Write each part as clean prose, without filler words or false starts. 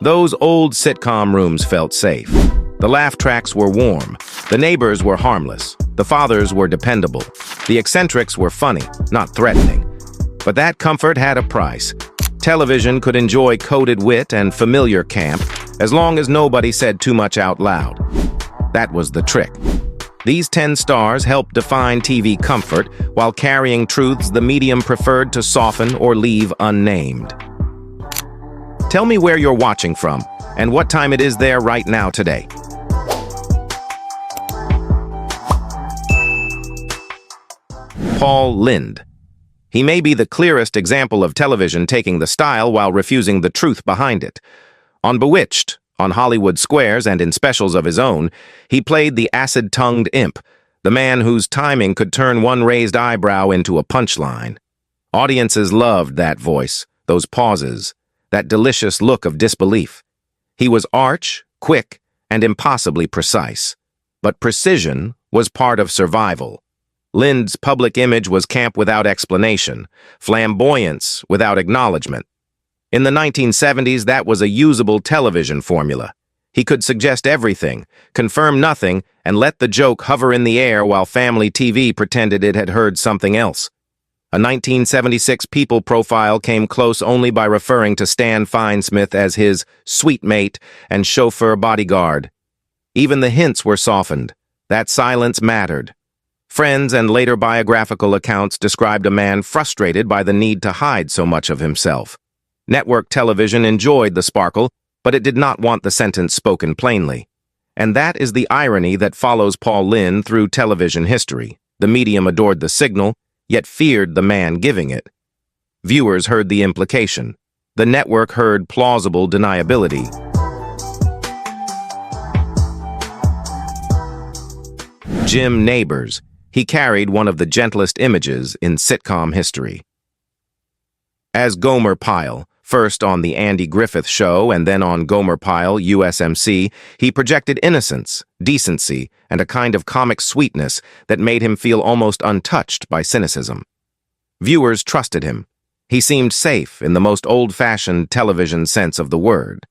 Those old sitcom rooms felt safe. The laugh tracks were warm. The neighbors were harmless. The fathers were dependable. The eccentrics were funny, not threatening. But that comfort had a price. Television could enjoy coded wit and familiar camp as long as nobody said too much out loud. That was the trick. These 10 stars helped define TV comfort while carrying truths the medium preferred to soften or leave unnamed. Tell me where you're watching from and what time it is there right now today. Paul Lynde. He may be the clearest example of television taking the style while refusing the truth behind it. On Bewitched, on Hollywood Squares, and in specials of his own, he played the acid-tongued imp, the man whose timing could turn one raised eyebrow into a punchline. Audiences loved that voice, those pauses, that delicious look of disbelief. He was arch, quick, and impossibly precise. But precision was part of survival. Lynde's public image was camp without explanation, flamboyance without acknowledgement. In the 1970s, that was a usable television formula. He could suggest everything, confirm nothing, and let the joke hover in the air while family TV pretended it had heard something else. A 1976 People profile came close only by referring to Stan Finesmith as his sweet mate and chauffeur bodyguard. Even the hints were softened. That silence mattered. Friends and later biographical accounts described a man frustrated by the need to hide so much of himself. Network television enjoyed the sparkle, but it did not want the sentence spoken plainly. And that is the irony that follows Paul Lynde through television history. The medium adored the signal, yet feared the man giving it. Viewers heard the implication. The network heard plausible deniability. Jim Nabors. He carried one of the gentlest images in sitcom history. As Gomer Pyle, first on The Andy Griffith Show and then on Gomer Pyle, USMC, he projected innocence, decency, and a kind of comic sweetness that made him feel almost untouched by cynicism. Viewers trusted him. He seemed safe in the most old-fashioned television sense of the word.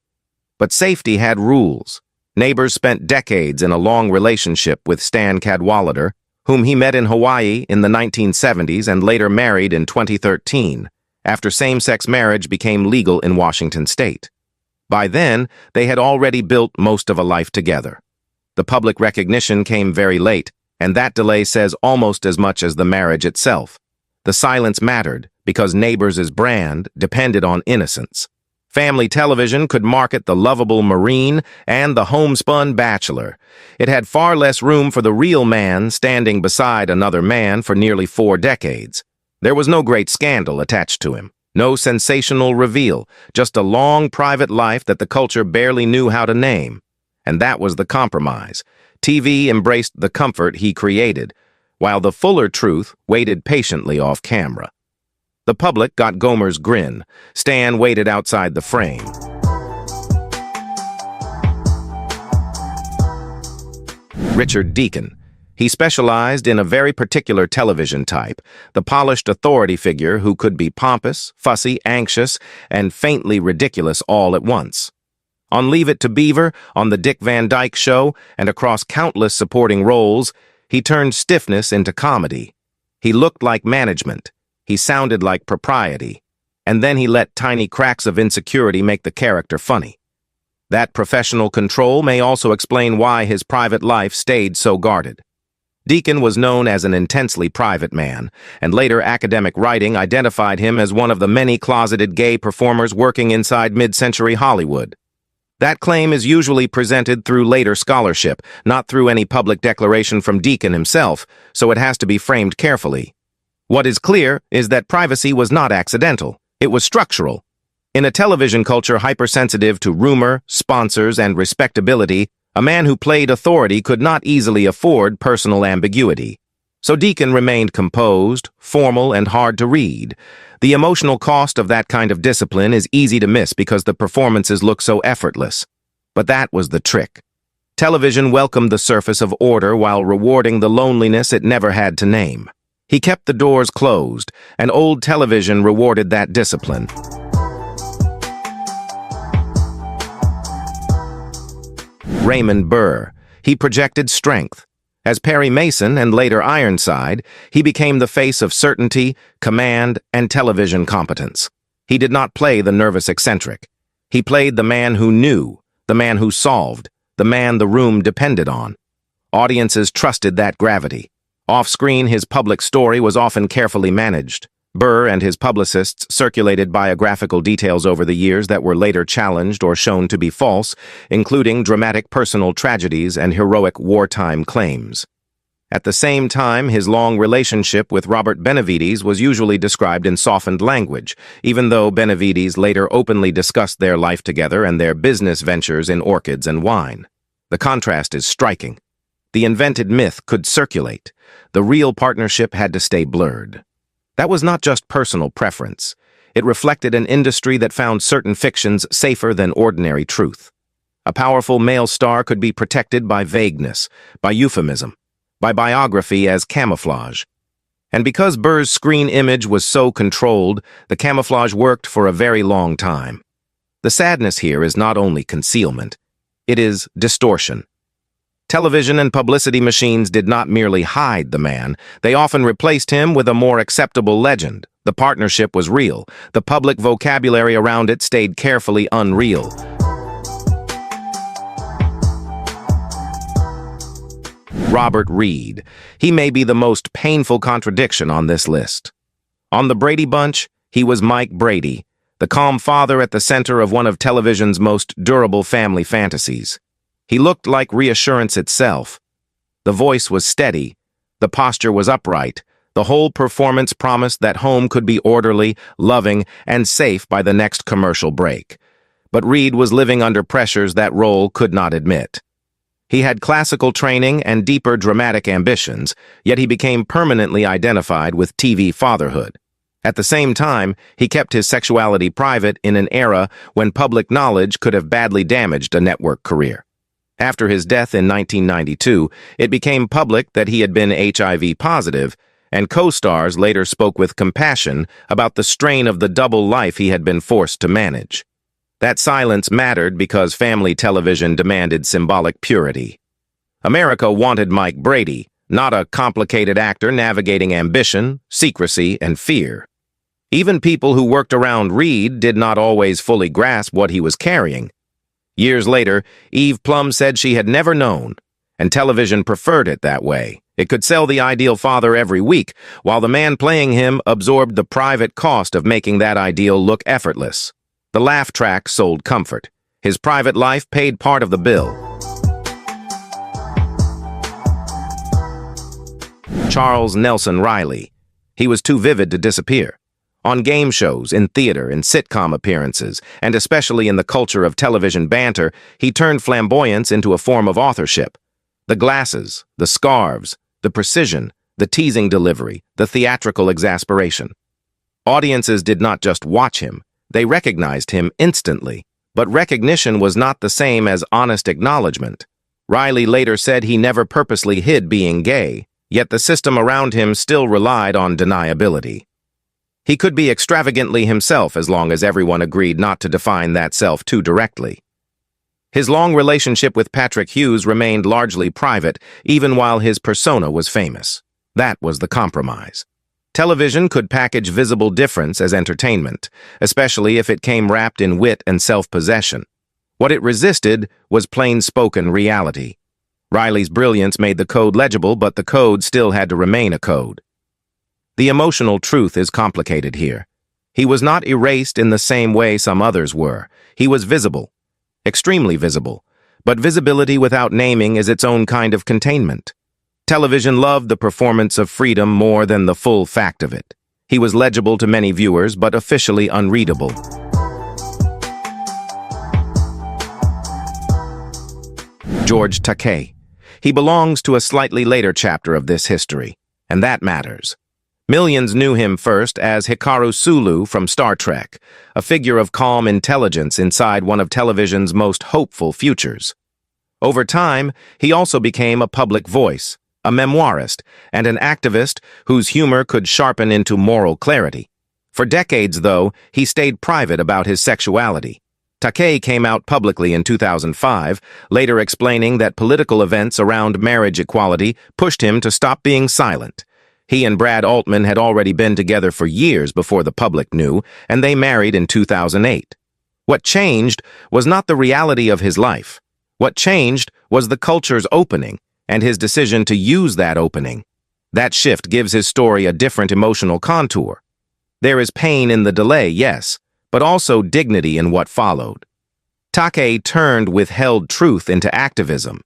But safety had rules. Nabors spent decades in a long relationship with Stan Cadwallader, whom he met in Hawaii in the 1970s and later married in 2013, after same-sex marriage became legal in Washington state. By then, they had already built most of a life together. The public recognition came very late, and that delay says almost as much as the marriage itself. The silence mattered because Nabors' brand depended on innocence. Family television could market the lovable Marine and the homespun bachelor. It had far less room for the real man standing beside another man for nearly 4 decades. There was no great scandal attached to him, no sensational reveal, just a long private life that the culture barely knew how to name. And that was the compromise. TV embraced the comfort he created, while the fuller truth waited patiently off camera. The public got Gomer's grin. Stan waited outside the frame. Richard Deacon. He specialized in a very particular television type, the polished authority figure who could be pompous, fussy, anxious, and faintly ridiculous all at once. On Leave It to Beaver, on The Dick Van Dyke Show, and across countless supporting roles, he turned stiffness into comedy. He looked like management. He sounded like propriety. And then he let tiny cracks of insecurity make the character funny. That professional control may also explain why his private life stayed so guarded. Deacon was known as an intensely private man, and later academic writing identified him as one of the many closeted gay performers working inside mid-century Hollywood. That claim is usually presented through later scholarship, not through any public declaration from Deacon himself, so it has to be framed carefully. What is clear is that privacy was not accidental. It was structural. In a television culture hypersensitive to rumor, sponsors, and respectability, a man who played authority could not easily afford personal ambiguity. So Deacon remained composed, formal, and hard to read. The emotional cost of that kind of discipline is easy to miss because the performances look so effortless. But that was the trick. Television welcomed the surface of order while rewarding the loneliness it never had to name. He kept the doors closed, and old television rewarded that discipline. Raymond Burr. He projected strength. As Perry Mason and later Ironside, he became the face of certainty, command, and television competence. He did not play the nervous eccentric. He played the man who knew, the man who solved, the man the room depended on. Audiences trusted that gravity. Off-screen, his public story was often carefully managed. Burr and his publicists circulated biographical details over the years that were later challenged or shown to be false, including dramatic personal tragedies and heroic wartime claims. At the same time, his long relationship with Robert Benavides was usually described in softened language, even though Benavides later openly discussed their life together and their business ventures in orchids and wine. The contrast is striking. The invented myth could circulate. The real partnership had to stay blurred. That was not just personal preference. It reflected an industry that found certain fictions safer than ordinary truth. A powerful male star could be protected by vagueness, by euphemism, by biography as camouflage. And because Burr's screen image was so controlled, the camouflage worked for a very long time. The sadness here is not only concealment, it is distortion. Television and publicity machines did not merely hide the man, they often replaced him with a more acceptable legend. The partnership was real. The public vocabulary around it stayed carefully unreal. Robert Reed. He may be the most painful contradiction on this list. On the Brady Bunch, he was Mike Brady, the calm father at the center of one of television's most durable family fantasies. He looked like reassurance itself. The voice was steady, the posture was upright, the whole performance promised that home could be orderly, loving, and safe by the next commercial break. But Reed was living under pressures that role could not admit. He had classical training and deeper dramatic ambitions, yet he became permanently identified with TV fatherhood. At the same time, he kept his sexuality private in an era when public knowledge could have badly damaged a network career. After his death in 1992, it became public that he had been HIV positive, and co-stars later spoke with compassion about the strain of the double life he had been forced to manage. That silence mattered because family television demanded symbolic purity. America wanted Mike Brady, not a complicated actor navigating ambition, secrecy, and fear. Even people who worked around Reed did not always fully grasp what he was carrying. Years later, Eve Plum said she had never known, and television preferred it that way. It could sell the ideal father every week, while the man playing him absorbed the private cost of making that ideal look effortless. The laugh track sold comfort. His private life paid part of the bill. Charles Nelson Reilly. He was too vivid to disappear. On game shows, in theater, in sitcom appearances, and especially in the culture of television banter, he turned flamboyance into a form of authorship. The glasses, the scarves, the precision, the teasing delivery, the theatrical exasperation. Audiences did not just watch him, they recognized him instantly. But recognition was not the same as honest acknowledgement. Reilly later said he never purposely hid being gay, yet the system around him still relied on deniability. He could be extravagantly himself as long as everyone agreed not to define that self too directly. His long relationship with Patrick Hughes remained largely private, even while his persona was famous. That was the compromise. Television could package visible difference as entertainment, especially if it came wrapped in wit and self-possession. What it resisted was plain-spoken reality. Reilly's brilliance made the code legible, but the code still had to remain a code. The emotional truth is complicated here. He was not erased in the same way some others were. He was visible, extremely visible, but visibility without naming is its own kind of containment. Television loved the performance of freedom more than the full fact of it. He was legible to many viewers, but officially unreadable. George Takei. He belongs to a slightly later chapter of this history, and that matters. Millions knew him first as Hikaru Sulu from Star Trek, a figure of calm intelligence inside one of television's most hopeful futures. Over time, he also became a public voice, a memoirist, and an activist whose humor could sharpen into moral clarity. For decades, though, he stayed private about his sexuality. Takei came out publicly in 2005, later explaining that political events around marriage equality pushed him to stop being silent. He and Brad Altman had already been together for years before the public knew, and they married in 2008. What changed was not the reality of his life. What changed was the culture's opening and his decision to use that opening. That shift gives his story a different emotional contour. There is pain in the delay, yes, but also dignity in what followed. Takei turned withheld truth into activism.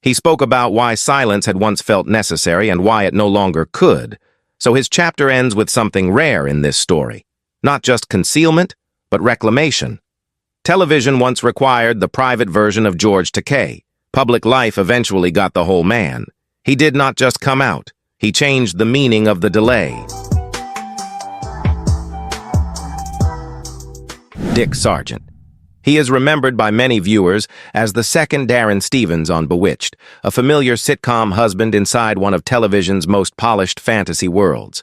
He spoke about why silence had once felt necessary and why it no longer could. So his chapter ends with something rare in this story. Not just concealment, but reclamation. Television once required the private version of George Takei. Public life eventually got the whole man. He did not just come out. He changed the meaning of the delay. Dick Sargent. He is remembered by many viewers as the second Darren Stevens on Bewitched, a familiar sitcom husband inside one of television's most polished fantasy worlds.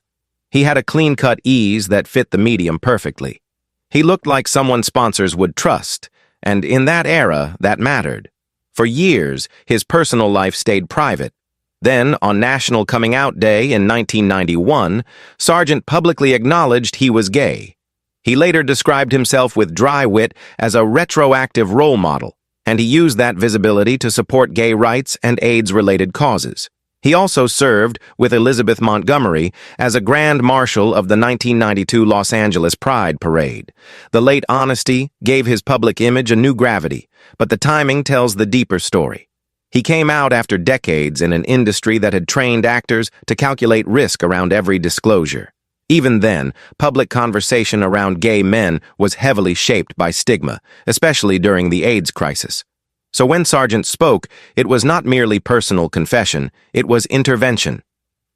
He had a clean-cut ease that fit the medium perfectly. He looked like someone sponsors would trust, and in that era, that mattered. For years, his personal life stayed private. Then, on National Coming Out Day in 1991, Sargent publicly acknowledged he was gay. He later described himself with dry wit as a retroactive role model, and he used that visibility to support gay rights and AIDS-related causes. He also served with Elizabeth Montgomery as a Grand Marshal of the 1992 Los Angeles Pride Parade. The late honesty gave his public image a new gravity, but the timing tells the deeper story. He came out after decades in an industry that had trained actors to calculate risk around every disclosure. Even then, public conversation around gay men was heavily shaped by stigma, especially during the AIDS crisis. So when Sargent spoke, it was not merely personal confession, it was intervention.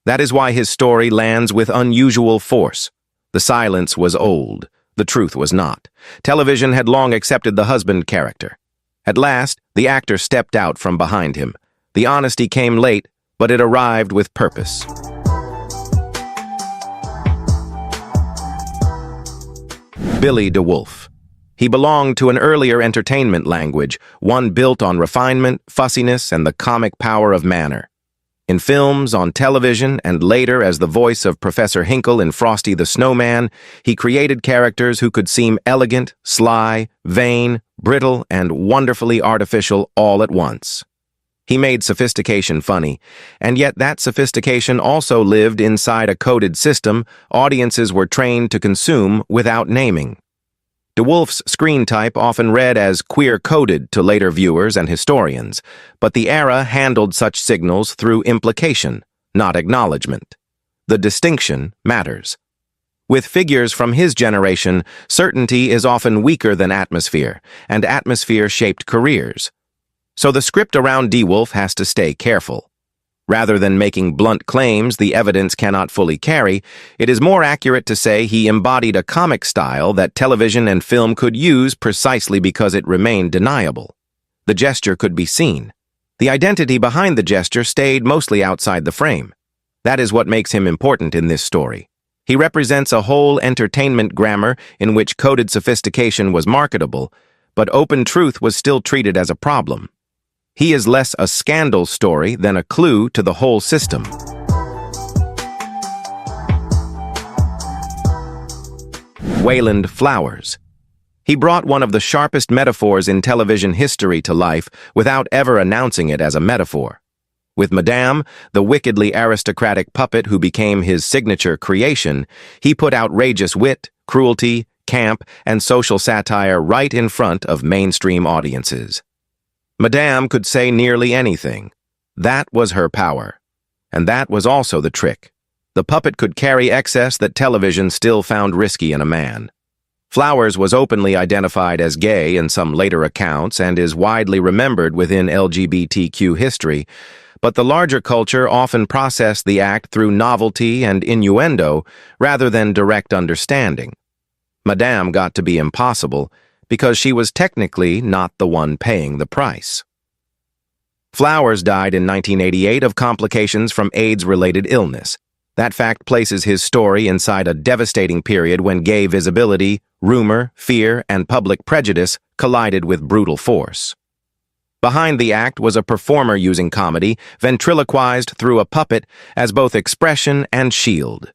That is why his story lands with unusual force. The silence was old, the truth was not. Television had long accepted the husband character. At last, the actor stepped out from behind him. The honesty came late, but it arrived with purpose. Billy DeWolf. He belonged to an earlier entertainment language, one built on refinement, fussiness, and the comic power of manner. In films, on television, and later as the voice of Professor Hinkle in Frosty the Snowman, he created characters who could seem elegant, sly, vain, brittle, and wonderfully artificial all at once. He made sophistication funny, and yet that sophistication also lived inside a coded system audiences were trained to consume without naming. DeWolf's screen type often read as queer-coded to later viewers and historians, but the era handled such signals through implication, not acknowledgement. The distinction matters. With figures from his generation, certainty is often weaker than atmosphere, and atmosphere shaped careers. So the script around DeWolf has to stay careful. Rather than making blunt claims the evidence cannot fully carry, it is more accurate to say he embodied a comic style that television and film could use precisely because it remained deniable. The gesture could be seen. The identity behind the gesture stayed mostly outside the frame. That is what makes him important in this story. He represents a whole entertainment grammar in which coded sophistication was marketable, but open truth was still treated as a problem. He is less a scandal story than a clue to the whole system. Wayland Flowers. He brought one of the sharpest metaphors in television history to life without ever announcing it as a metaphor. With Madame, the wickedly aristocratic puppet who became his signature creation, he put outrageous wit, cruelty, camp, and social satire right in front of mainstream audiences. Madame could say nearly anything. That was her power. And that was also the trick. The puppet could carry excess that television still found risky in a man. Flowers was openly identified as gay in some later accounts and is widely remembered within LGBTQ history, but the larger culture often processed the act through novelty and innuendo rather than direct understanding. Madame got to be impossible, because she was technically not the one paying the price. Flowers died in 1988 of complications from AIDS-related illness. That fact places his story inside a devastating period when gay visibility, rumor, fear, and public prejudice collided with brutal force. Behind the act was a performer using comedy, ventriloquized through a puppet as both expression and shield.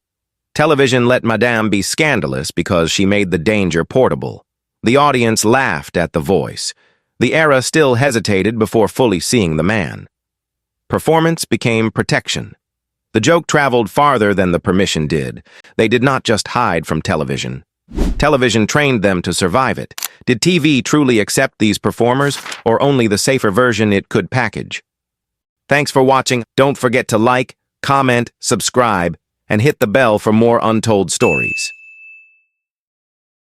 Television let Madame be scandalous because she made the danger portable. The audience laughed at the voice. The era still hesitated before fully seeing the man. Performance became protection. The joke traveled farther than the permission did. They did not just hide from television. Television trained them to survive it. Did TV truly accept these performers, or only the safer version it could package? Thanks for watching. Don't forget to like, comment, subscribe, and hit the bell for more untold stories.